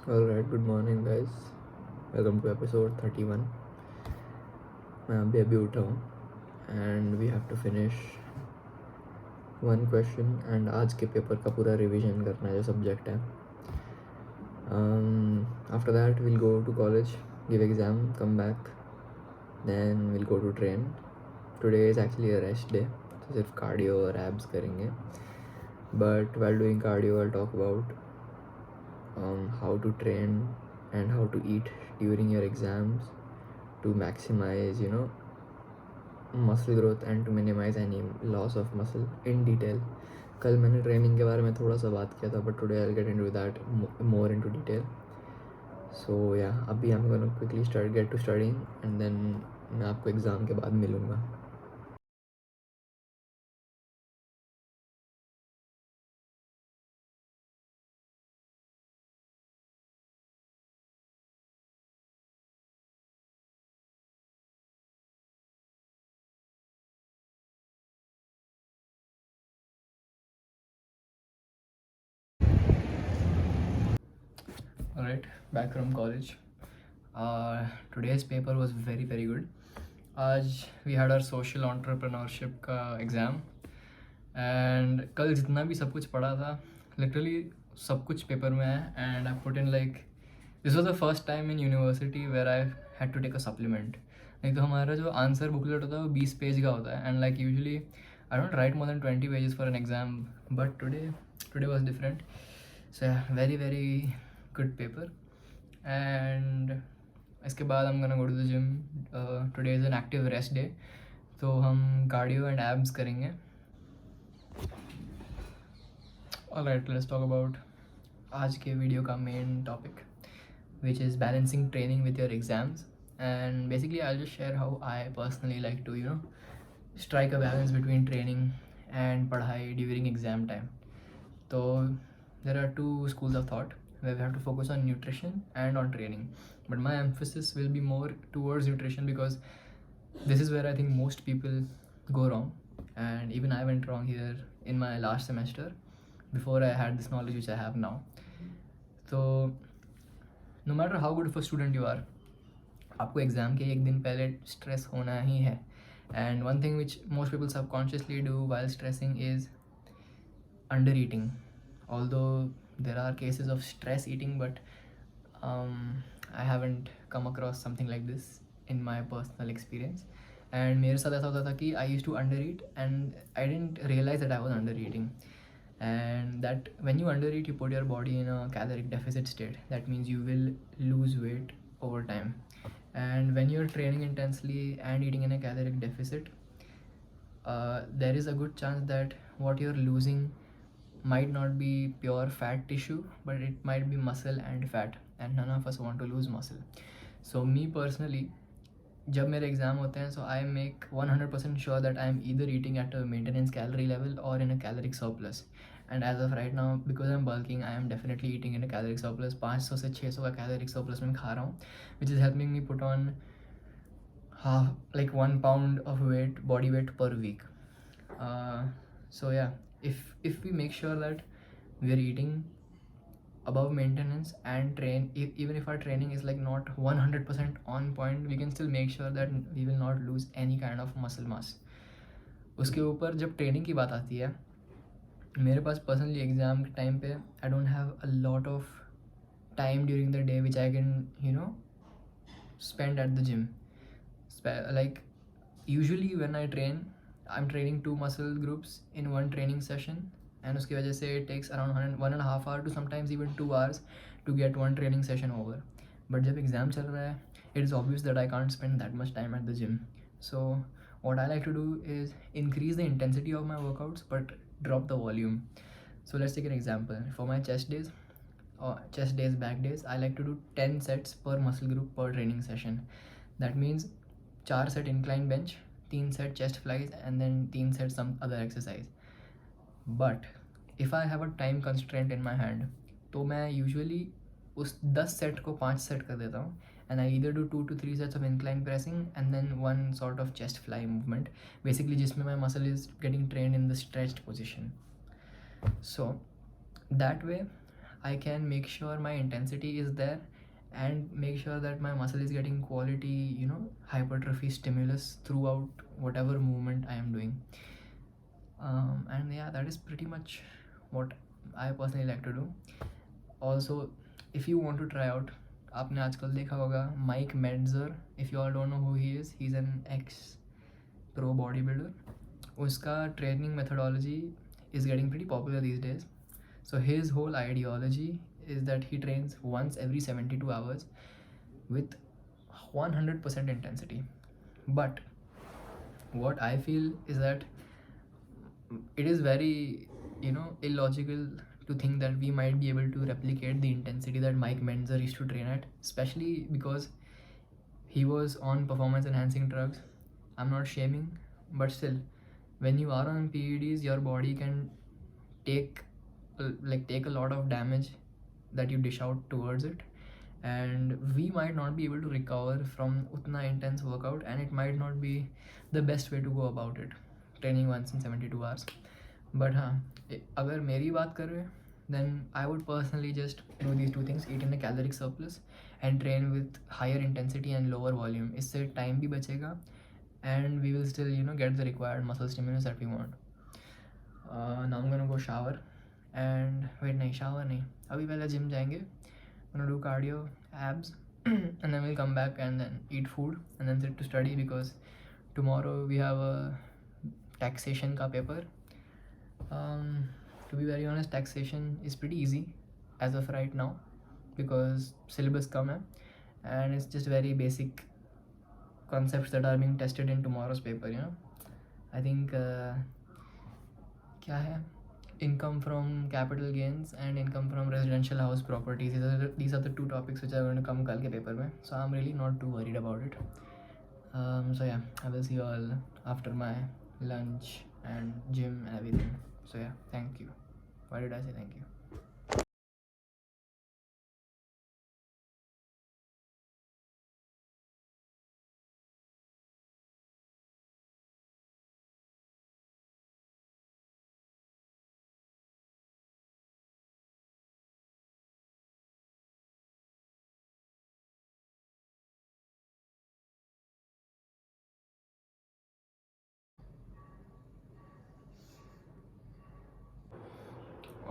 Alright, good morning guys. Welcome to episode 31. मैं अभी उठा हूँ and we have to finish one question and आज के पेपर का पूरा रिवीजन करना है जो सब्जेक्ट है. After that we'll go to college, give exam, come back, then we'll go to train. Today is actually a rest day, तो सिर्फ cardio और abs करेंगे. But while doing cardio I'll talk about how to train and how to eat during your exams to maximize muscle growth and to minimize any loss of muscle in detail. कल मैंने training के बारे में थोड़ा सा बात किया था, but today I will get into that more into detail. So या अभी हम gonna quickly get to studying and then मैं आपको एग्ज़ाम के बाद मिलूँगा. Alright, back from college. Today's paper was very very good. आज we had our social entrepreneurship का एग्ज़ाम एंड कल जितना भी सब कुछ पढ़ा था लिटरली सब कुछ पेपर में है. And I put in like this was the first time in university where I had to take a supplement. नहीं तो हमारा जो आंसर बुकलेट होता है वो 20 पेज का होता है. And like usually I don't write more than 20 pages for an exam, but today was different. So very very good paper. And इसके बाद हम gonna go to the gym. Today is an active rest day, तो हम cardio and abs करेंगे. Alright, let's talk about आज के video का main topic, which is balancing training with your exams. And basically I'll just share how I personally like to strike a balance between training and padhai during exam time. So there are two schools of thought where we have to focus on nutrition and on training, but my emphasis will be more towards nutrition because this is where I think most people go wrong, and even I went wrong here in my last semester before I had this knowledge which I have now. So no matter how good of a student you are, आपको exam के एक दिन पहले stress होना ही है. And one thing which most people subconsciously do while stressing is under eating. Although there are cases of stress eating, but I haven't come across something like this in my personal experience. And मेरे साथ ऐसा होता था कि I used to under eat and I didn't realise that I was under eating. And that when you undereat, you put your body in a caloric deficit state. That means you will lose weight over time. And when you're training intensely and eating in a caloric deficit, there is a good chance that what you're losing might not be pure fat tissue, but it might be muscle and fat, and none of us want to lose muscle. So me personally, जब मेरे exam होते हैं, so I make 100% sure that I am either eating at a maintenance calorie level or in a caloric surplus. And as of right now, because I'm bulking, I am definitely eating in a caloric surplus. 500 से 600 का caloric surplus मैं खा रहा हूँ, which is helping me put on like 1 pound of weight, body weight per week. So yeah, if we make sure that we are eating above maintenance and train, even if our training is like not 100% on point, we can still make sure that we will not lose any kind of muscle mass. उसके ऊपर जब training की बात आती है, मेरे पास personally exam के time पे I don't have a lot of time during the day which I can spend at the gym. Like usually when I train, I'm training 2 muscle groups in one training session, and उसकी वजह से it takes around 1.5 hour to sometimes even 2 hours to get one training session over. But जब exam चल रहा है, it is obvious that I can't spend that much time at the gym. So what I like to do is increase the intensity of my workouts but drop the volume. So let's take an example. For my chest days, back days, I like to do 10 sets per muscle group per training session. That means 4 set incline bench, 3 set chest flies, and then 3 set some other exercise. But if I have a time constraint in my hand, तो मैं usually उस 10 set को 5 set कर देता हूँ. And I either do 2 to 3 sets of incline pressing and then 1 sort of chest fly movement, basically जिसमें my muscle is getting trained in the stretched position. So that way I can make sure my intensity is there and make sure that my muscle is getting quality, hypertrophy stimulus throughout whatever movement I am doing. And yeah, that is pretty much what I personally like to do. Also, if you want to try out, आपने आजकल देखा होगा Mike Mentzer. If you all don't know who he is, he's an ex-pro bodybuilder. उसका training methodology is getting pretty popular these days. So his whole ideology is that he trains once every 72 hours with 100% intensity. But what I feel is that it is very, illogical to think that we might be able to replicate the intensity that Mike Mentzer used to train at, especially because he was on performance enhancing drugs. I'm not shaming, but still, when you are on PEDs, your body can take a lot of damage that you dish out towards it, and we might not be able to recover from utna intense workout, and it might not be the best way to go about it, training once in 72 hours. But agar meri baat kare, then I would personally just do these two things: eat in a caloric surplus and train with higher intensity and lower volume. Isse time bhi bachega and we will still get the required muscle stimulus that we want. Now I'm gonna go shower and wait, nahi shower nahi, abhi pehle gym jayenge, gonna do cardio, abs and then we'll come back and then eat food and then sit to study, because tomorrow we have a taxation ka paper. To be very honest, taxation is pretty easy as of right now because syllabus kam hai and it's just very basic concepts that are being tested in tomorrow's paper. I think kya hai, income from capital gains and income from residential house properties. These are the two topics which are going to come kal ke paper mein, so I'm really not too worried about it. So yeah, I will see you all after my lunch and gym and everything. So yeah, thank you. Why did I say thank you?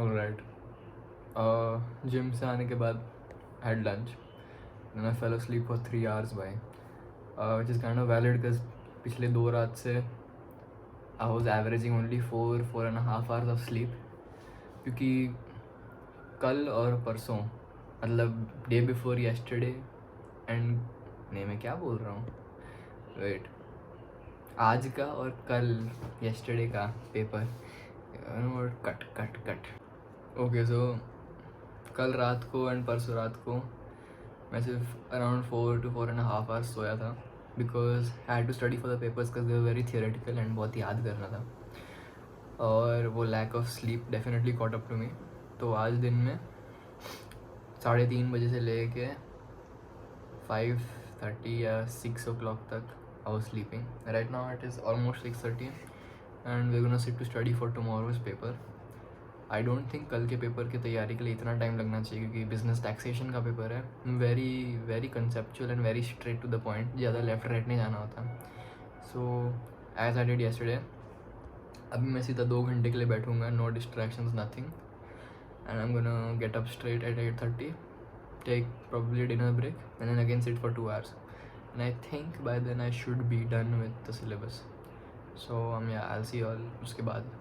All right. Gym से आने के बाद had lunch and I fell asleep for 3 hours by which is kind of valid because पिछले 2 रात से I was averaging only 4.5 hours of sleep, क्योंकि कल और परसों मतलब डे बिफोर yesterday एंड नहीं, मैं क्या बोल रहा हूँ, वेट, आज का और कल yesterday का पेपर, कट ओके. सो कल रात को एंड परसों रात को मैं सिर्फ अराउंड 4 to 4.5 hours सोया था, because I had to study for the papers because they were very theoretical and बहुत याद करना था, और वो lack of sleep definitely caught up to me. तो आज दिन में 3:30 बजे से ले के 5:30 या 6 o'clock तक I was sleeping. Right now it is almost 6:30 and we're gonna sit to study for tomorrow's paper. I don't think कल के पेपर की तैयारी के लिए इतना टाइम लगना चाहिए, क्योंकि बिजनेस टैक्सेशन का पेपर है, very conceptual and very straight to the point, ज़्यादा लेफ्ट राइट नहीं जाना होता. So as I did yesterday, अभी मैं सीधा 2 घंटे के लिए बैठूंगा, no distractions, nothing, and I am gonna get up straight at 8:30, take probably dinner break and then again sit for 2 hours, and I think by then I should be done with the syllabus. So yeah, I'll see you all उसके बाद.